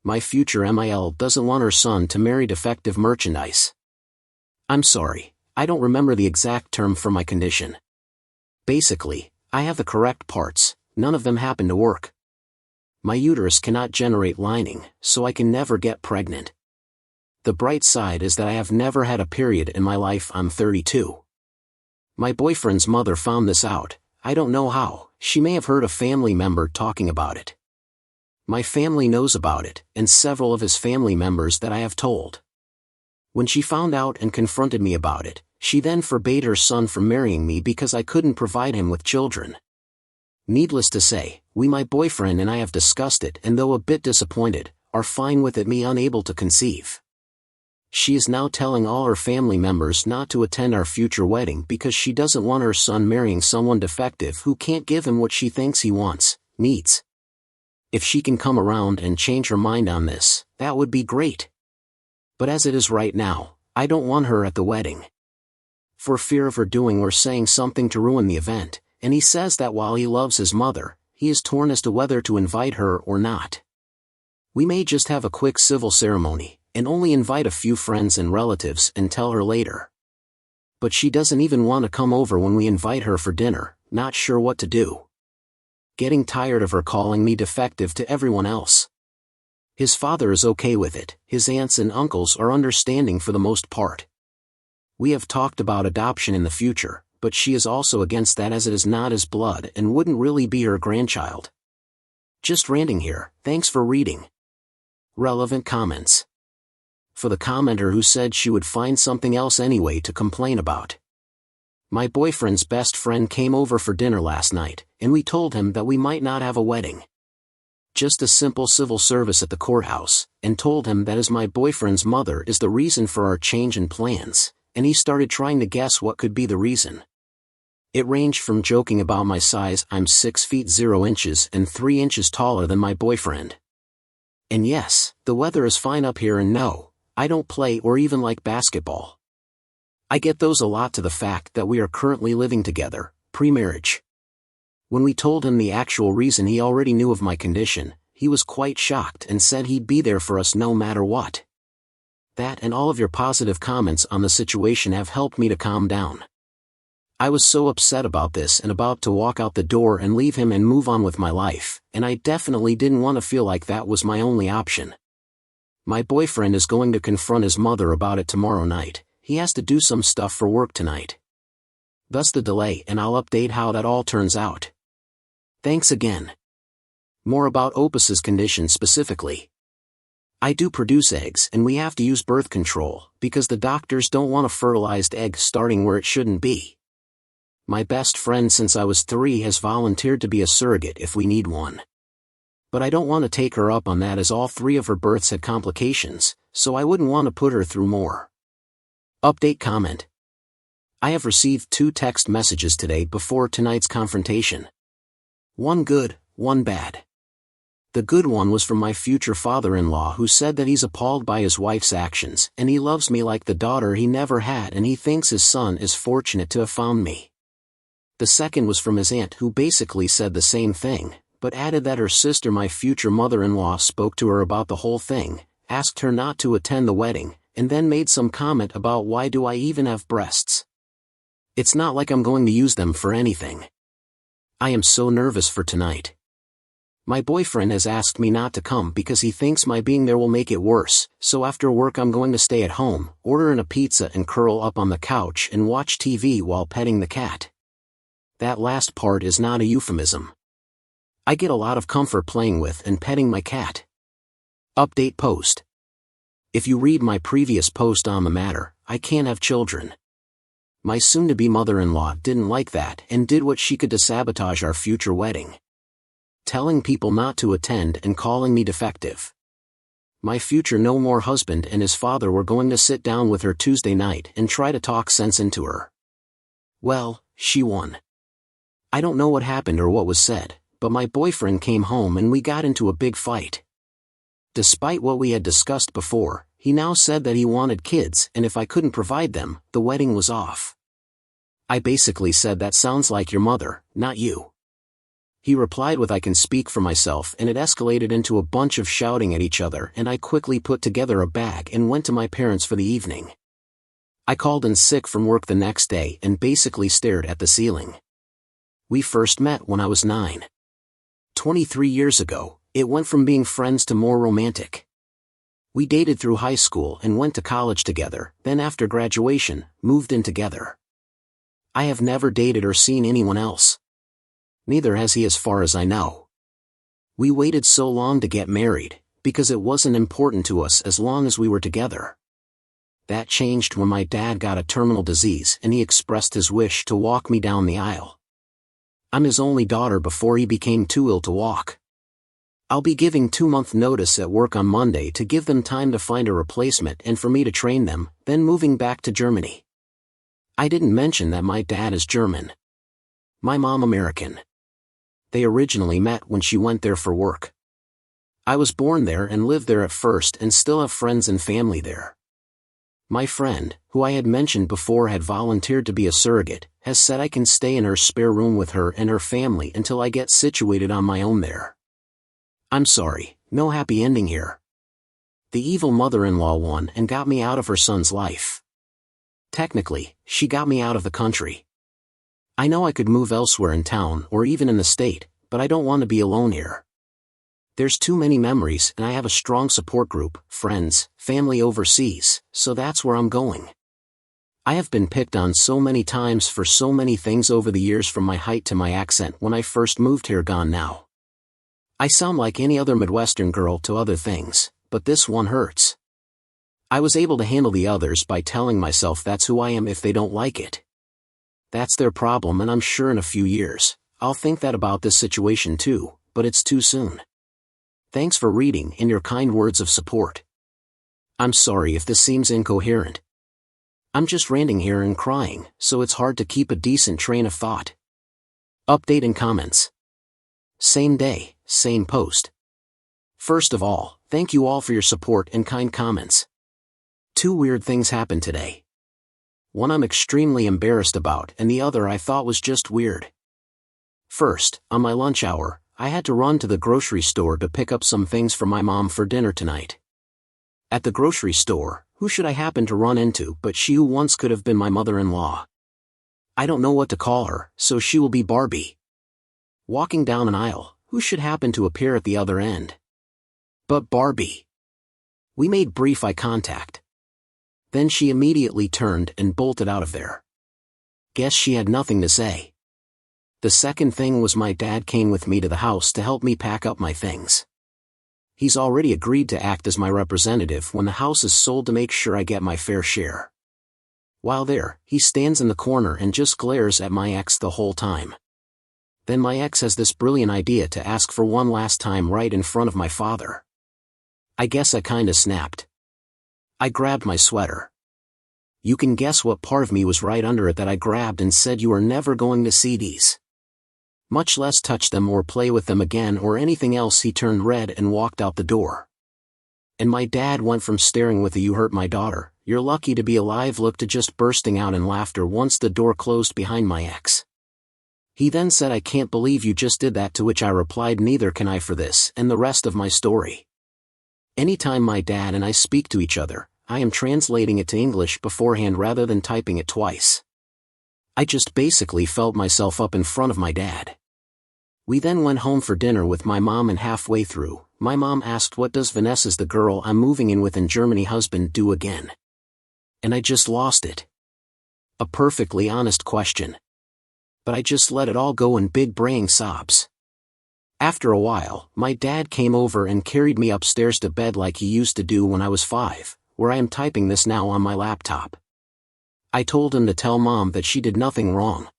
My future MIL doesn't want her son to marry defective merchandise. I'm sorry, I don't remember the exact term for my condition. Basically, I have the correct parts, none of them happen to work. My uterus cannot generate lining, so I can never get pregnant. The bright side is that I have never had a period in my life. I'm 32. My boyfriend's mother found this out, I don't know how, she may have heard a family member talking about it. My family knows about it, and several of his family members that I have told. When she found out and confronted me about it, she then forbade her son from marrying me because I couldn't provide him with children. Needless to say, my boyfriend and I have discussed it, and though a bit disappointed, are fine with it, me unable to conceive. She is now telling all her family members not to attend our future wedding because she doesn't want her son marrying someone defective who can't give him what she thinks he wants, needs. If she can come around and change her mind on this, that would be great. But as it is right now, I don't want her at the wedding. For fear of her doing or saying something to ruin the event, and he says that while he loves his mother, he is torn as to whether to invite her or not. We may just have a quick civil ceremony, and only invite a few friends and relatives and tell her later. But she doesn't even want to come over when we invite her for dinner, not sure what to do. Getting tired of her calling me defective to everyone else. His father is okay with it, his aunts and uncles are understanding for the most part. We have talked about adoption in the future, but she is also against that as it is not his blood and wouldn't really be her grandchild. Just ranting here, thanks for reading. Relevant comments. For the commenter who said she would find something else anyway to complain about. My boyfriend's best friend came over for dinner last night, and we told him that we might not have a wedding. Just a simple civil service at the courthouse, and told him that as my boyfriend's mother is the reason for our change in plans, and he started trying to guess what could be the reason. It ranged from joking about my size, I'm 6 feet 0 inches and 3 inches taller than my boyfriend. And yes, the weather is fine up here, and no, I don't play or even like basketball. I get those a lot, to the fact that we are currently living together, pre-marriage. When we told him the actual reason he already knew of my condition, he was quite shocked and said he'd be there for us no matter what. That and all of your positive comments on the situation have helped me to calm down. I was so upset about this and about to walk out the door and leave him and move on with my life, and I definitely didn't want to feel like that was my only option. My boyfriend is going to confront his mother about it tomorrow night. He has to do some stuff for work tonight. Thus the delay, and I'll update how that all turns out. Thanks again. More about Opus's condition specifically. I do produce eggs and we have to use birth control, because the doctors don't want a fertilized egg starting where it shouldn't be. My best friend since I was 3 has volunteered to be a surrogate if we need one. But I don't want to take her up on that, as all 3 of her births had complications, so I wouldn't want to put her through more. Update comment. I have received 2 text messages today before tonight's confrontation. One good, one bad. The good one was from my future father-in-law, who said that he's appalled by his wife's actions and he loves me like the daughter he never had, and he thinks his son is fortunate to have found me. The second was from his aunt, who basically said the same thing, but added that her sister, my future mother-in-law, spoke to her about the whole thing, asked her not to attend the wedding, and then made some comment about why do I even have breasts. It's not like I'm going to use them for anything. I am so nervous for tonight. My boyfriend has asked me not to come because he thinks my being there will make it worse, so after work I'm going to stay at home, order in a pizza and curl up on the couch and watch TV while petting the cat. That last part is not a euphemism. I get a lot of comfort playing with and petting my cat. Update post. If you read my previous post on the matter, I can't have children. My soon-to-be mother-in-law didn't like that and did what she could to sabotage our future wedding. Telling people not to attend and calling me defective. My future no more husband and his father were going to sit down with her Tuesday night and try to talk sense into her. Well, she won. I don't know what happened or what was said, but my boyfriend came home and we got into a big fight. Despite what we had discussed before, he now said that he wanted kids, and if I couldn't provide them, the wedding was off. I basically said that sounds like your mother, not you. He replied with "I can speak for myself," and it escalated into a bunch of shouting at each other, and I quickly put together a bag and went to my parents for the evening. I called in sick from work the next day and basically stared at the ceiling. We first met when I was 9. 23 years ago, it went from being friends to more romantic. We dated through high school and went to college together, then after graduation, moved in together. I have never dated or seen anyone else. Neither has he as far as I know. We waited so long to get married, because it wasn't important to us as long as we were together. That changed when my dad got a terminal disease and he expressed his wish to walk me down the aisle. I'm his only daughter before he became too ill to walk. I'll be giving 2-month notice at work on Monday to give them time to find a replacement and for me to train them, then moving back to Germany. I didn't mention that my dad is German. My mom American. They originally met when she went there for work. I was born there and lived there at first and still have friends and family there. My friend, who I had mentioned before had volunteered to be a surrogate, has said I can stay in her spare room with her and her family until I get situated on my own there. I'm sorry, no happy ending here. The evil mother-in-law won and got me out of her son's life. Technically, she got me out of the country. I know I could move elsewhere in town or even in the state, but I don't want to be alone here. There's too many memories and I have a strong support group, friends, family overseas, so that's where I'm going. I have been picked on so many times for so many things over the years, from my height to my accent when I first moved here, gone now. I sound like any other Midwestern girl to other things, but this one hurts. I was able to handle the others by telling myself that's who I am if they don't like it. That's their problem, and I'm sure in a few years, I'll think that about this situation too, but it's too soon. Thanks for reading and your kind words of support. I'm sorry if this seems incoherent. I'm just ranting here and crying, so it's hard to keep a decent train of thought. Update and comments. Same day, same post. First of all, thank you all for your support and kind comments. 2 weird things happened today. One I'm extremely embarrassed about, and the other I thought was just weird. First, on my lunch hour, I had to run to the grocery store to pick up some things for my mom for dinner tonight. At the grocery store, who should I happen to run into but she who once could have been my mother-in-law. I don't know what to call her, so she will be Barbie. Walking down an aisle, who should happen to appear at the other end but Barbie. We made brief eye contact. Then she immediately turned and bolted out of there. Guess she had nothing to say. The second thing was my dad came with me to the house to help me pack up my things. He's already agreed to act as my representative when the house is sold to make sure I get my fair share. While there, he stands in the corner and just glares at my ex the whole time. Then my ex has this brilliant idea to ask for one last time right in front of my father. I guess I kinda snapped. I grabbed my sweater. You can guess what part of me was right under it that I grabbed and said, "You are never going to see these. Much less touch them or play with them again or anything else." He turned red and walked out the door. And my dad went from staring with a "You hurt my daughter, you're lucky to be alive" look to just bursting out in laughter once the door closed behind my ex. He then said, "I can't believe you just did that," to which I replied, "Neither can I," for this and the rest of my story. Anytime my dad and I speak to each other, I am translating it to English beforehand rather than typing it twice. I just basically felt myself up in front of my dad. We then went home for dinner with my mom, and halfway through, my mom asked, "What does Vanessa's, the girl I'm moving in with in Germany, husband, do again?" And I just lost it. A perfectly honest question. But I just let it all go in big braying sobs. After a while, my dad came over and carried me upstairs to bed like he used to do when I was 5, where I am typing this now on my laptop. I told him to tell Mom that she did nothing wrong.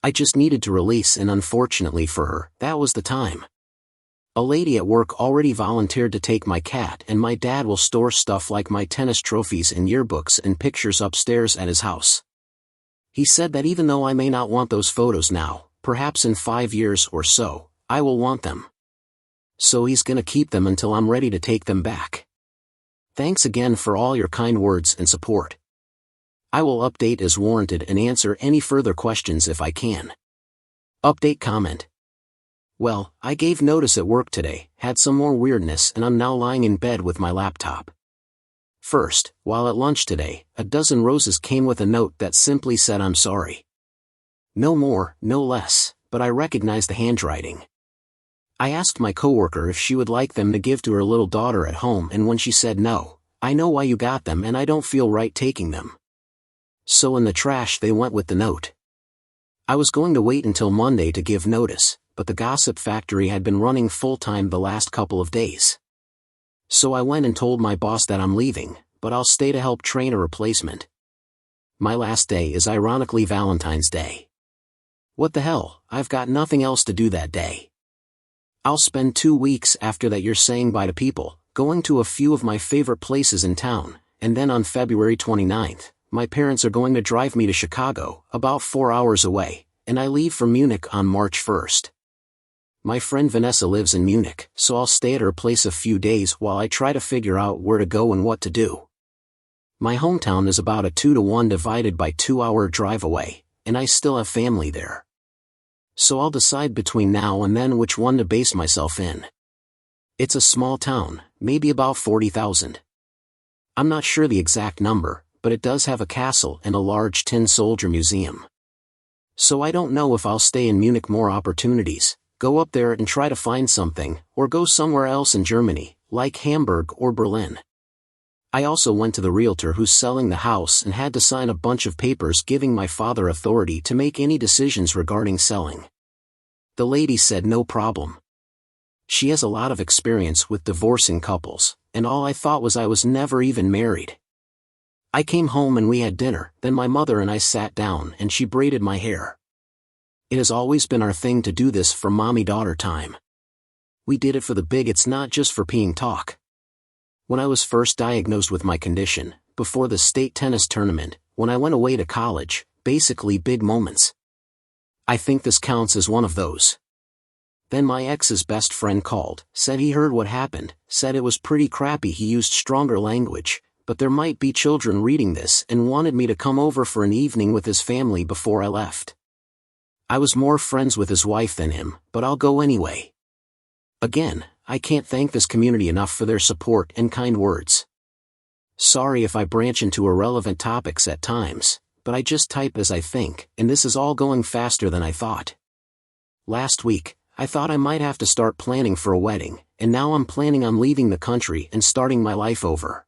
I just needed to release, and unfortunately for her, that was the time. A lady at work already volunteered to take my cat, and my dad will store stuff like my tennis trophies and yearbooks and pictures upstairs at his house. He said that even though I may not want those photos now, perhaps in 5 years or so, I will want them. So he's gonna keep them until I'm ready to take them back. Thanks again for all your kind words and support. I will update as warranted and answer any further questions if I can. Update comment. Well, I gave notice at work today, had some more weirdness, and I'm now lying in bed with my laptop. First, while at lunch today, a dozen roses came with a note that simply said I'm sorry. No more, no less, but I recognized the handwriting. I asked my coworker if she would like them to give to her little daughter at home, and when she said no, I know why you got them and I don't feel right taking them. So in the trash they went with the note. I was going to wait until Monday to give notice, but the gossip factory had been running full-time the last couple of days. So I went and told my boss that I'm leaving, but I'll stay to help train a replacement. My last day is ironically Valentine's Day. What the hell, I've got nothing else to do that day. I'll spend 2 weeks after that you're saying bye to people, going to a few of my favorite places in town, and then on February 29th, my parents are going to drive me to Chicago, about 4 hours away, and I leave for Munich on March 1st. My friend Vanessa lives in Munich, so I'll stay at her place a few days while I try to figure out where to go and what to do. My hometown is about a 2-to-1 divided by 2-hour drive away, and I still have family there. So I'll decide between now and then which one to base myself in. It's a small town, maybe about 40,000. I'm not sure the exact number, but it does have a castle and a large tin soldier museum. So I don't know if I'll stay in Munich. More opportunities, go up there and try to find something, or go somewhere else in Germany, like Hamburg or Berlin. I also went to the realtor who's selling the house and had to sign a bunch of papers giving my father authority to make any decisions regarding selling. The lady said no problem. She has a lot of experience with divorcing couples, and all I thought was I was never even married. I came home and we had dinner, then my mother and I sat down and she braided my hair. It has always been our thing to do this for mommy-daughter time. We did it for the big, it's not just for peeing talk. When I was first diagnosed with my condition, before the state tennis tournament, when I went away to college, basically big moments. I think this counts as one of those. Then my ex's best friend called, said he heard what happened, said it was pretty crappy, he used stronger language, but there might be children reading this, and wanted me to come over for an evening with his family before I left. I was more friends with his wife than him, but I'll go anyway. Again, I can't thank this community enough for their support and kind words. Sorry if I branch into irrelevant topics at times, but I just type as I think, and this is all going faster than I thought. Last week, I thought I might have to start planning for a wedding, and now I'm planning on leaving the country and starting my life over.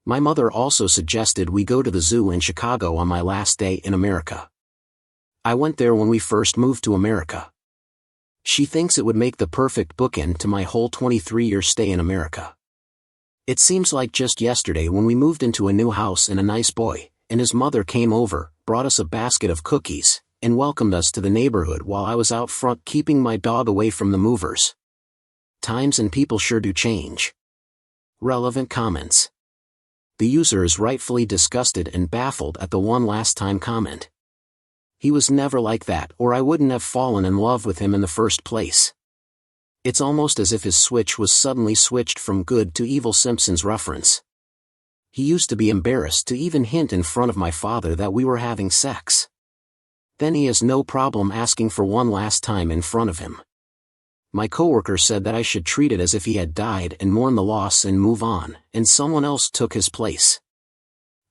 My mother also suggested we go to the zoo in Chicago on my last day in America. I went there when we first moved to America. She thinks it would make the perfect bookend to my whole 23-year stay in America. It seems like just yesterday when we moved into a new house and a nice boy, and his mother came over, brought us a basket of cookies, and welcomed us to the neighborhood while I was out front keeping my dog away from the movers. Times and people sure do change. Relevant comments. The user is rightfully disgusted and baffled at the one last time comment. He was never like that, or I wouldn't have fallen in love with him in the first place. It's almost as if his switch was suddenly switched from good to evil. Simpsons reference. He used to be embarrassed to even hint in front of my father that we were having sex. Then he has no problem asking for one last time in front of him. My coworker said that I should treat it as if he had died and mourn the loss and move on, and someone else took his place.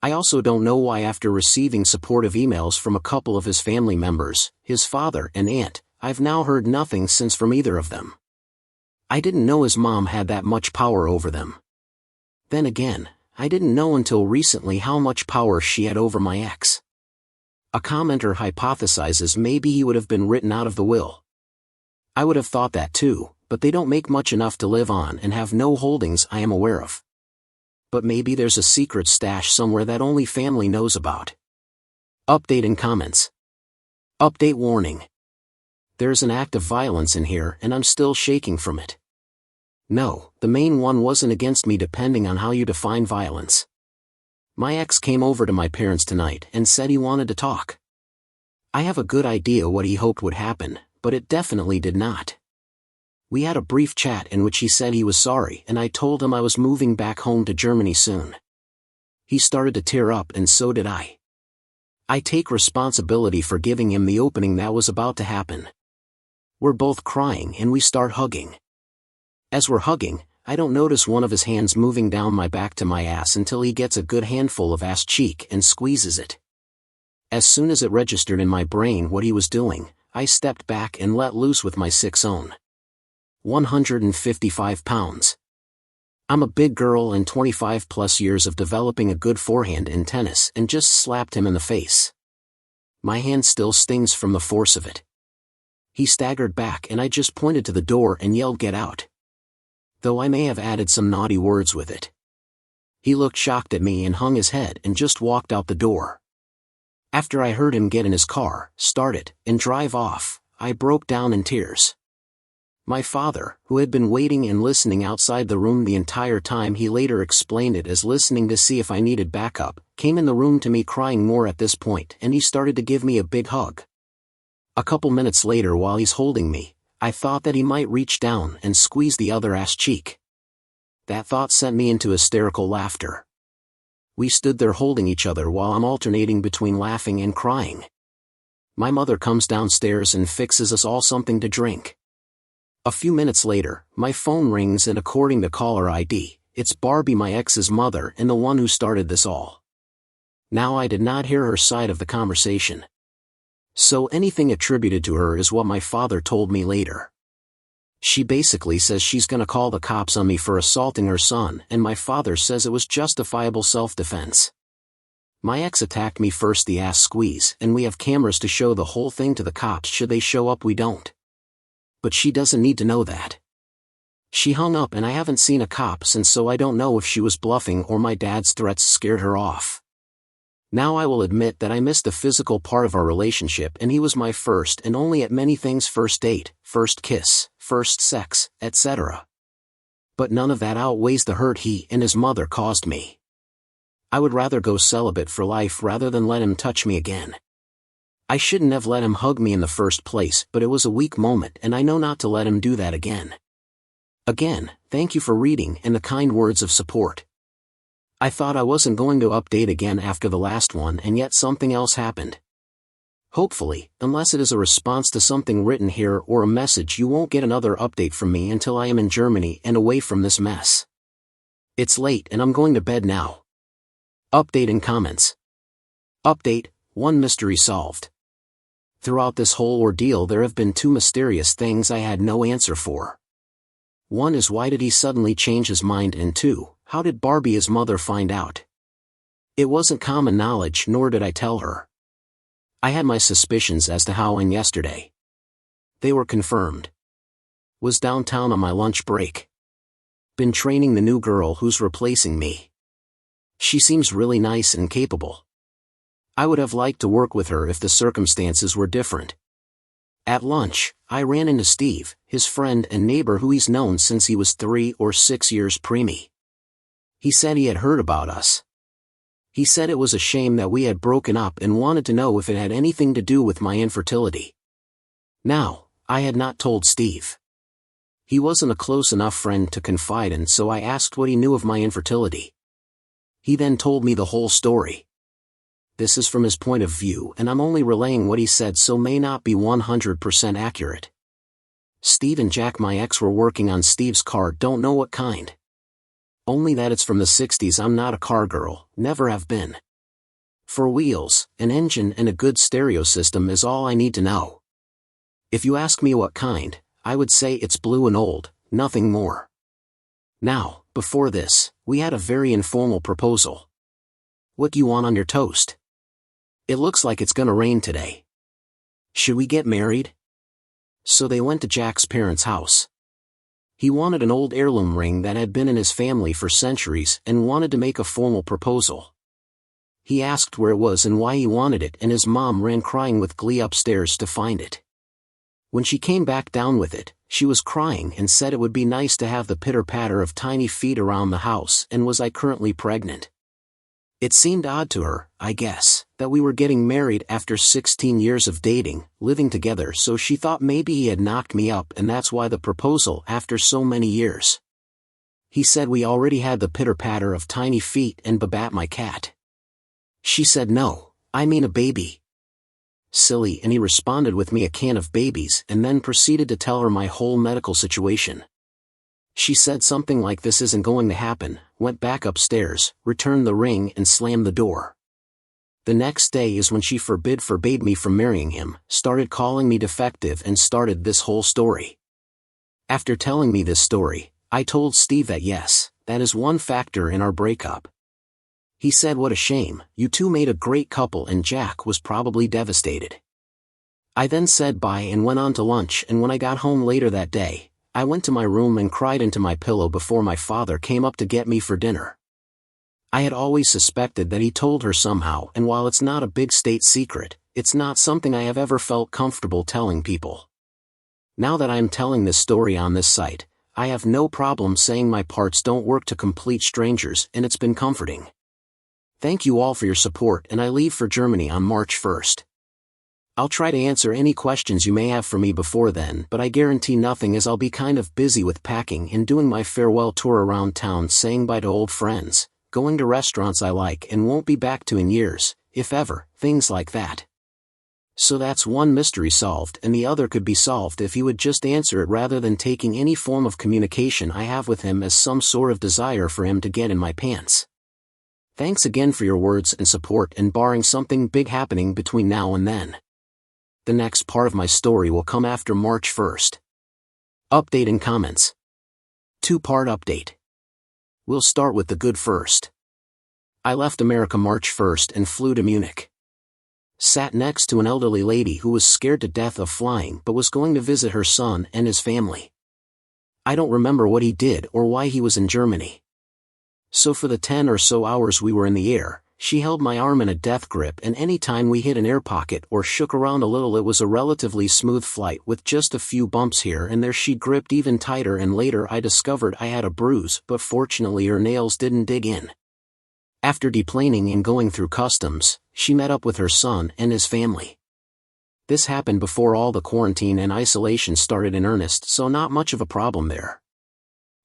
I also don't know why, after receiving supportive emails from a couple of his family members, his father and aunt, I've now heard nothing since from either of them. I didn't know his mom had that much power over them. Then again, I didn't know until recently how much power she had over my ex. A commenter hypothesizes maybe he would have been written out of the will. I would have thought that too, but they don't make much enough to live on and have no holdings I am aware of. But maybe there's a secret stash somewhere that only family knows about. Update in comments. Update warning. There's an act of violence in here and I'm still shaking from it. No, the main one wasn't against me, depending on how you define violence. My ex came over to my parents tonight and said he wanted to talk. I have a good idea what he hoped would happen, but it definitely did not. We had a brief chat in which he said he was sorry, and I told him I was moving back home to Germany soon. He started to tear up, and so did I. I take responsibility for giving him the opening that was about to happen. We're both crying and we start hugging. As we're hugging, I don't notice one of his hands moving down my back to my ass until he gets a good handful of ass cheek and squeezes it. As soon as it registered in my brain what he was doing, I stepped back and let loose with my 155 pounds. I'm a big girl and 25 plus years of developing a good forehand in tennis and just slapped him in the face. My hand still stings from the force of it. He staggered back and I just pointed to the door and yelled, "Get out." Though I may have added some naughty words with it. He looked shocked at me and hung his head and just walked out the door. After I heard him get in his car, start it, and drive off, I broke down in tears. My father, who had been waiting and listening outside the room the entire time he later explained it as listening to see if I needed backup, came in the room to me crying more at this point and he started to give me a big hug. A couple minutes later while he's holding me, I thought that he might reach down and squeeze the other ass cheek. That thought sent me into hysterical laughter. We stood there holding each other while I'm alternating between laughing and crying. My mother comes downstairs and fixes us all something to drink. A few minutes later, my phone rings and according to caller ID, it's Barbie, my ex's mother and the one who started this all. Now I did not hear her side of the conversation. So anything attributed to her is what my father told me later. She basically says she's gonna call the cops on me for assaulting her son and my father says it was justifiable self-defense. My ex attacked me first, the ass squeeze, and we have cameras to show the whole thing to the cops should they show up. We don't. But she doesn't need to know that. She hung up and I haven't seen a cop since, so I don't know if she was bluffing or my dad's threats scared her off. Now I will admit that I missed the physical part of our relationship and he was my first and only at many things: first date, first kiss, first sex, etc. But none of that outweighs the hurt he and his mother caused me. I would rather go celibate for life rather than let him touch me again. I shouldn't have let him hug me in the first place, but it was a weak moment and I know not to let him do that again. Again, thank you for reading and the kind words of support. I thought I wasn't going to update again after the last one and yet something else happened. Hopefully, unless it is a response to something written here or a message, you won't get another update from me until I am in Germany and away from this mess. It's late and I'm going to bed now. Update and comments. Update: 1 mystery solved. Throughout this whole ordeal there have been 2 mysterious things I had no answer for. 1 is, why did he suddenly change his mind, and 2, how did Barbie, his mother, find out? It wasn't common knowledge, nor did I tell her. I had my suspicions as to how, and yesterday they were confirmed. Was downtown on my lunch break. Been training the new girl who's replacing me. She seems really nice and capable. I would have liked to work with her if the circumstances were different. At lunch, I ran into Steve, his friend and neighbor who he's known since he was 3 or 6 years preemie. He said he had heard about us. He said it was a shame that we had broken up and wanted to know if it had anything to do with my infertility. Now, I had not told Steve. He wasn't a close enough friend to confide in, so I asked what he knew of my infertility. He then told me the whole story. This is from his point of view and I'm only relaying what he said, so may not be 100% accurate. Steve and Jack, my ex, were working on Steve's car, don't know what kind. Only that it's from the 60s. I'm not a car girl, never have been. 4 wheels, an engine and a good stereo system is all I need to know. If you ask me what kind, I would say it's blue and old, nothing more. Now, before this, we had a very informal proposal. What do you want on your toast? It looks like it's gonna rain today. Should we get married? So they went to Jack's parents' house. He wanted an old heirloom ring that had been in his family for centuries and wanted to make a formal proposal. He asked where it was and why he wanted it, and his mom ran crying with glee upstairs to find it. When she came back down with it, she was crying and said it would be nice to have the pitter-patter of tiny feet around the house, and was I currently pregnant? It seemed odd to her, I guess, that we were getting married after 16 years of dating, living together, so she thought maybe he had knocked me up and that's why the proposal after so many years. He said we already had the pitter-patter of tiny feet and Babat, my cat. She said no, I mean a baby. Silly, and he responded with me a can of babies and then proceeded to tell her my whole medical situation. She said something like this isn't going to happen, went back upstairs, returned the ring and slammed the door. The next day is when she forbade me from marrying him, started calling me defective and started this whole story. After telling me this story, I told Steve that yes, that is one factor in our breakup. He said what a shame, you two made a great couple, and Jack was probably devastated. I then said bye and went on to lunch, and when I got home later that day, I went to my room and cried into my pillow before my father came up to get me for dinner. I had always suspected that he told her somehow, and while it's not a big state secret, it's not something I have ever felt comfortable telling people. Now that I am telling this story on this site, I have no problem saying my parts don't work to complete strangers, and it's been comforting. Thank you all for your support, and I leave for Germany on March 1st. I'll try to answer any questions you may have for me before then, but I guarantee nothing, as I'll be kind of busy with packing and doing my farewell tour around town, saying bye to old friends, going to restaurants I like and won't be back to in years, if ever, things like that. So that's one mystery solved, and the other could be solved if he would just answer it rather than taking any form of communication I have with him as some sort of desire for him to get in my pants. Thanks again for your words and support, and barring something big happening between now and then. The next part of my story will come after March 1st. Update and comments. 2-part update. We'll start with the good first. I left America March 1st and flew to Munich. Sat next to an elderly lady who was scared to death of flying but was going to visit her son and his family. I don't remember what he did or why he was in Germany. So for the 10 or so hours we were in the air, she held my arm in a death grip, and any time we hit an air pocket or shook around a little, it was a relatively smooth flight with just a few bumps here and there. She gripped even tighter, and later I discovered I had a bruise, but fortunately her nails didn't dig in. After deplaning and going through customs, she met up with her son and his family. This happened before all the quarantine and isolation started in earnest, so not much of a problem there.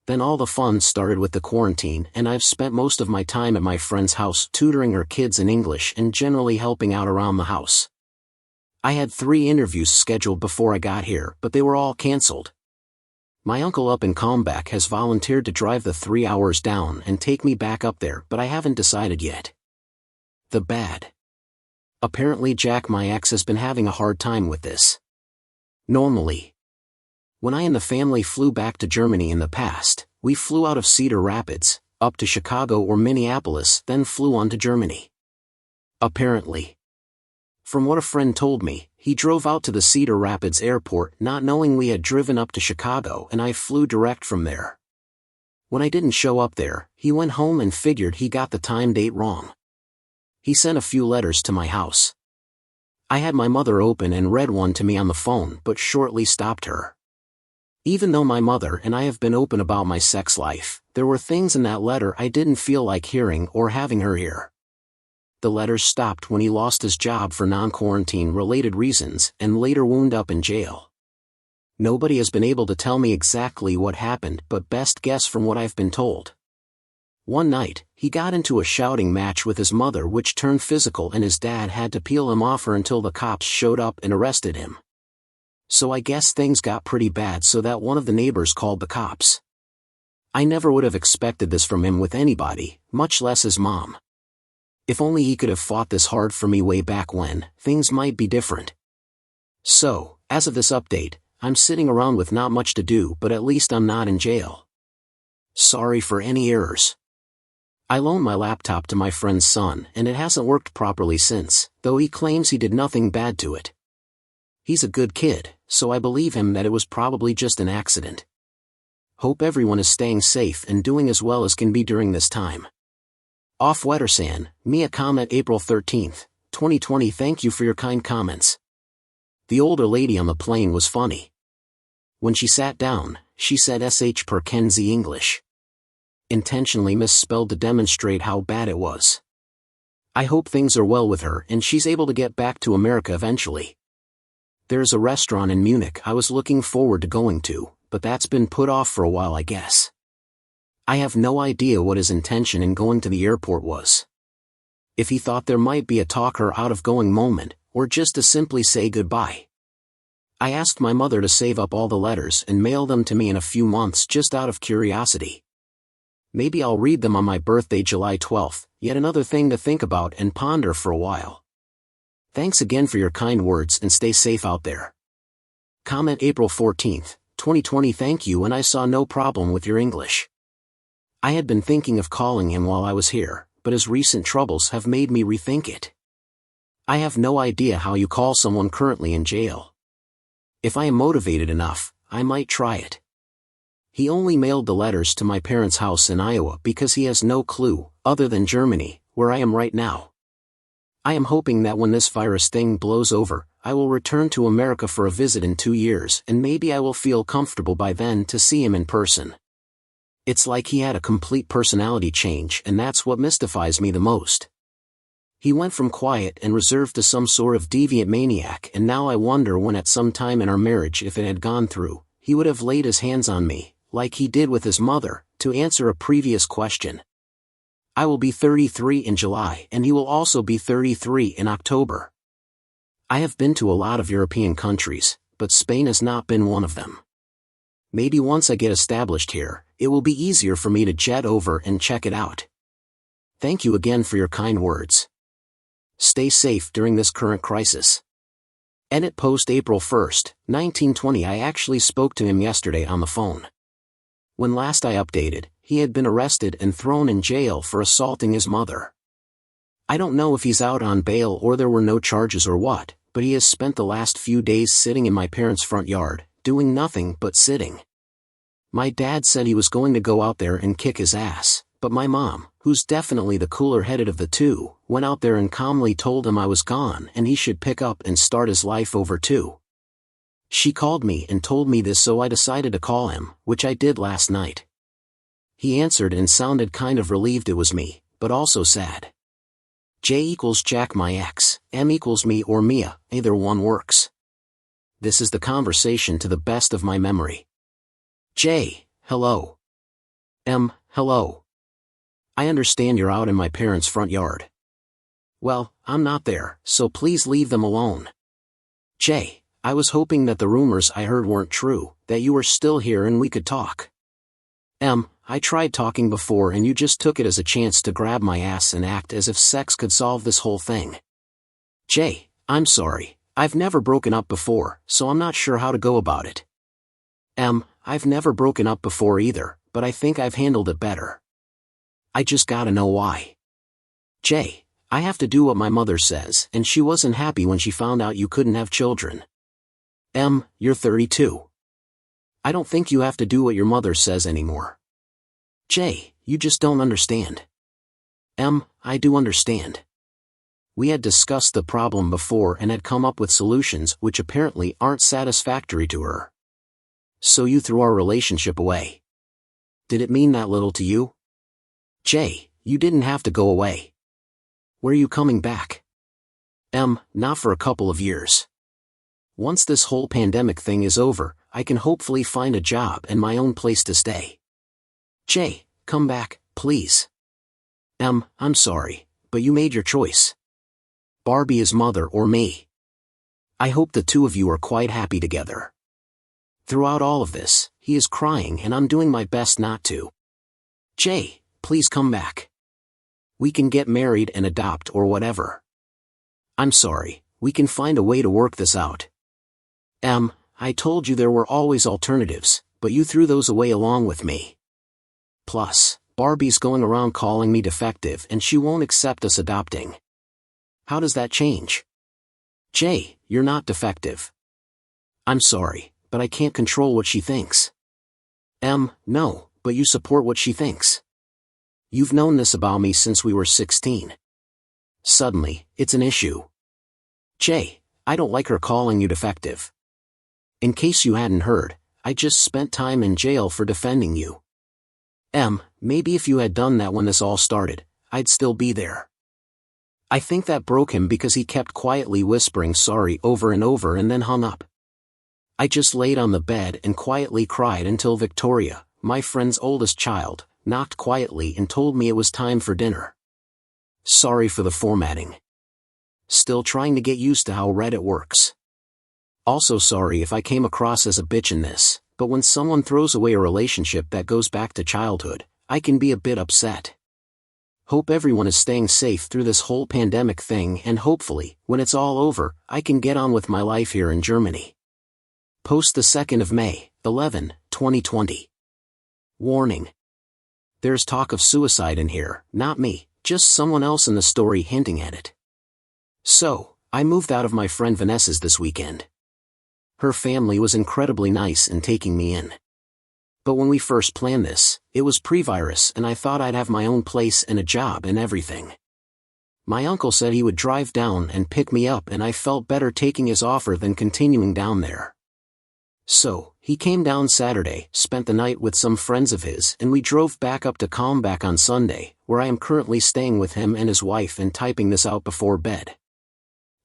Then all the fun started with the quarantine, and I've spent most of my time at my friend's house tutoring her kids in English and generally helping out around the house. I had 3 interviews scheduled before I got here, but they were all cancelled. My uncle up in Kalmbach has volunteered to drive the 3 hours down and take me back up there, but I haven't decided yet. The bad. Apparently Jack, my ex, has been having a hard time with this. Normally, when I and the family flew back to Germany in the past, we flew out of Cedar Rapids, up to Chicago or Minneapolis, then flew on to Germany. Apparently, from what a friend told me, he drove out to the Cedar Rapids airport not knowing we had driven up to Chicago, and I flew direct from there. When I didn't show up there, he went home and figured he got the time date wrong. He sent a few letters to my house. I had my mother open and read one to me on the phone, but shortly stopped her. Even though my mother and I have been open about my sex life, there were things in that letter I didn't feel like hearing or having her hear. The letters stopped when he lost his job for non-quarantine related reasons and later wound up in jail. Nobody has been able to tell me exactly what happened, but best guess from what I've been told. One night, he got into a shouting match with his mother which turned physical, and his dad had to peel him off her until the cops showed up and arrested him. So I guess things got pretty bad, so that one of the neighbors called the cops. I never would have expected this from him with anybody, much less his mom. If only he could have fought this hard for me way back when, things might be different. So, as of this update, I'm sitting around with not much to do, but at least I'm not in jail. Sorry for any errors. I loaned my laptop to my friend's son and it hasn't worked properly since, though he claims he did nothing bad to it. He's a good kid, so I believe him that it was probably just an accident. Hope everyone is staying safe and doing as well as can be during this time. Off Wettersan, Mia comment April 13th, 2020. Thank you for your kind comments. The older lady on the plane was funny. When she sat down, she said "sh" per Kenzie English. Intentionally misspelled to demonstrate how bad it was. I hope things are well with her and she's able to get back to America eventually. There's a restaurant in Munich I was looking forward to going to, but that's been put off for a while, I guess. I have no idea what his intention in going to the airport was. If he thought there might be a talk her out of going moment, or just to simply say goodbye. I asked my mother to save up all the letters and mail them to me in a few months just out of curiosity. Maybe I'll read them on my birthday, July 12th, yet another thing to think about and ponder for a while. Thanks again for your kind words and stay safe out there. Comment April 14th, 2020. Thank you, and I saw no problem with your English. I had been thinking of calling him while I was here, but his recent troubles have made me rethink it. I have no idea how you call someone currently in jail. If I am motivated enough, I might try it. He only mailed the letters to my parents' house in Iowa because he has no clue, other than Germany, where I am right now. I am hoping that when this virus thing blows over, I will return to America for a visit in 2 years, and maybe I will feel comfortable by then to see him in person. It's like he had a complete personality change, and that's what mystifies me the most. He went from quiet and reserved to some sort of deviant maniac, and now I wonder when at some time in our marriage, if it had gone through, he would have laid his hands on me, like he did with his mother, to answer a previous question. I will be 33 in July, and he will also be 33 in October. I have been to a lot of European countries, but Spain has not been one of them. Maybe once I get established here, it will be easier for me to jet over and check it out. Thank you again for your kind words. Stay safe during this current crisis. Edit post April 1st, 1920. I actually spoke to him yesterday on the phone. When last I updated, he had been arrested and thrown in jail for assaulting his mother. I don't know if he's out on bail or there were no charges or what, but he has spent the last few days sitting in my parents' front yard, doing nothing but sitting. My dad said he was going to go out there and kick his ass, but my mom, who's definitely the cooler-headed of the two, went out there and calmly told him I was gone and he should pick up and start his life over too. She called me and told me this, so I decided to call him, which I did last night. He answered and sounded kind of relieved it was me, but also sad. J equals Jack my ex, M equals me or Mia, either one works. This is the conversation to the best of my memory. J, hello. M, hello. I understand you're out in my parents' front yard. Well, I'm not there, so please leave them alone. J, I was hoping that the rumors I heard weren't true, that you were still here and we could talk. M, I tried talking before and you just took it as a chance to grab my ass and act as if sex could solve this whole thing. J, I'm sorry, I've never broken up before, so I'm not sure how to go about it. M, I've never broken up before either, but I think I've handled it better. I just gotta know why. J, I have to do what my mother says, and she wasn't happy when she found out you couldn't have children. M, you're 32. I don't think you have to do what your mother says anymore. J, you just don't understand. M, I do understand. We had discussed the problem before and had come up with solutions which apparently aren't satisfactory to her. So you threw our relationship away. Did it mean that little to you? J, you didn't have to go away. Where are you coming back? M, not for a couple of years. Once this whole pandemic thing is over, I can hopefully find a job and my own place to stay. J, come back, please. M, I'm sorry, but you made your choice. Barbie is mother or me. I hope the two of you are quite happy together. Throughout all of this, he is crying and I'm doing my best not to. J, please come back. We can get married and adopt or whatever. I'm sorry, we can find a way to work this out. M, I told you there were always alternatives, but you threw those away along with me. Plus, Barbie's going around calling me defective and she won't accept us adopting. How does that change? J, you're not defective. I'm sorry, but I can't control what she thinks. M, no, but you support what she thinks. You've known this about me since we were 16. Suddenly, it's an issue. J, I don't like her calling you defective. In case you hadn't heard, I just spent time in jail for defending you. M, maybe if you had done that when this all started, I'd still be there. I think that broke him because he kept quietly whispering sorry over and over and then hung up. I just laid on the bed and quietly cried until Victoria, my friend's oldest child, knocked quietly and told me it was time for dinner. Sorry for the formatting. Still trying to get used to how Reddit works. Also sorry if I came across as a bitch in this, but when someone throws away a relationship that goes back to childhood, I can be a bit upset. Hope everyone is staying safe through this whole pandemic thing, and hopefully, when it's all over, I can get on with my life here in Germany. Post the 2nd of May, 11, 2020. Warning. There's talk of suicide in here, not me, just someone else in the story hinting at it. So, I moved out of my friend Vanessa's this weekend. Her family was incredibly nice in taking me in. But when we first planned this, it was pre-virus and I thought I'd have my own place and a job and everything. My uncle said he would drive down and pick me up, and I felt better taking his offer than continuing down there. So, he came down Saturday, spent the night with some friends of his, and we drove back up to Calmbach on Sunday, where I am currently staying with him and his wife and typing this out before bed.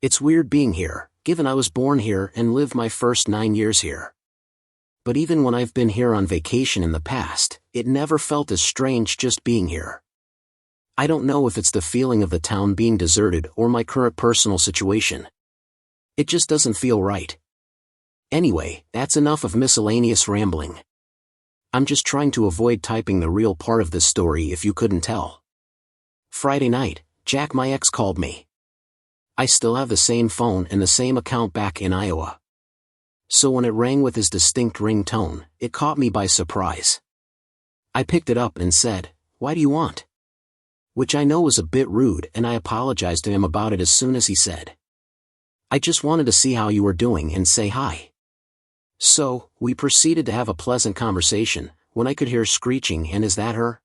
It's weird being here, given I was born here and lived my first 9 years here. But even when I've been here on vacation in the past, it never felt as strange just being here. I don't know if it's the feeling of the town being deserted or my current personal situation. It just doesn't feel right. Anyway, that's enough of miscellaneous rambling. I'm just trying to avoid typing the real part of this story if you couldn't tell. Friday night, Jack, my ex, called me. I still have the same phone and the same account back in Iowa. So when it rang with his distinct ringtone, it caught me by surprise. I picked it up and said, "Why do you want?" Which I know was a bit rude, and I apologized to him about it as soon as he said, "I just wanted to see how you were doing and say hi." So, we proceeded to have a pleasant conversation, when I could hear screeching and "Is that her?"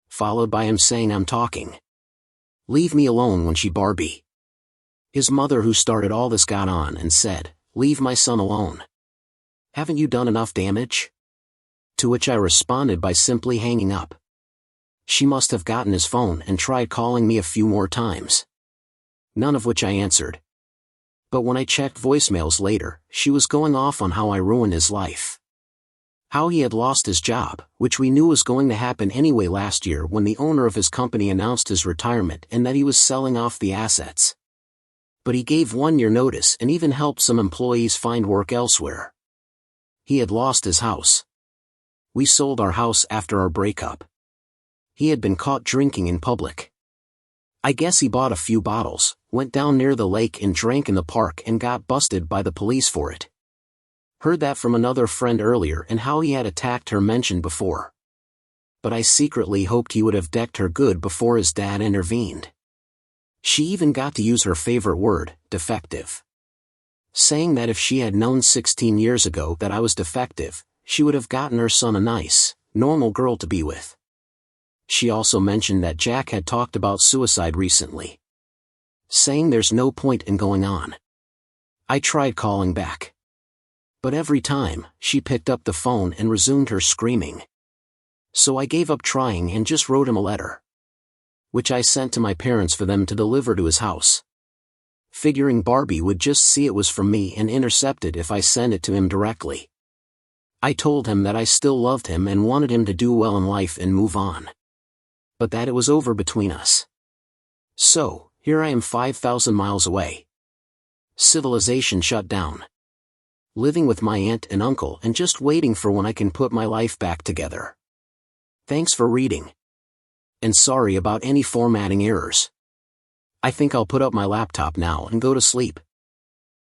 Followed by him saying, "I'm talking. Leave me alone," when she Barbie. His mother, who started all this, got on and said, "Leave my son alone. Haven't you done enough damage?" To which I responded by simply hanging up. She must have gotten his phone and tried calling me a few more times. None of which I answered. But when I checked voicemails later, she was going off on how I ruined his life. How he had lost his job, which we knew was going to happen anyway last year when the owner of his company announced his retirement, and that he was selling off the assets. But he gave 1-year notice and even helped some employees find work elsewhere. He had lost his house. We sold our house after our breakup. He had been caught drinking in public. I guess he bought a few bottles, went down near the lake and drank in the park and got busted by the police for it. Heard that from another friend earlier, and how he had attacked her mentioned before. But I secretly hoped he would have decked her good before his dad intervened. She even got to use her favorite word, defective. Saying that if she had known 16 years ago that I was defective, she would have gotten her son a nice, normal girl to be with. She also mentioned that Jack had talked about suicide recently. Saying there's no point in going on. I tried calling back. But every time, she picked up the phone and resumed her screaming. So I gave up trying and just wrote him a letter, which I sent to my parents for them to deliver to his house. Figuring Barbie would just see it was from me and intercept it if I sent it to him directly. I told him that I still loved him and wanted him to do well in life and move on. But that it was over between us. So, here I am 5,000 miles away. Civilization shut down. Living with my aunt and uncle and just waiting for when I can put my life back together. Thanks for reading. And sorry about any formatting errors. I think I'll put up my laptop now and go to sleep.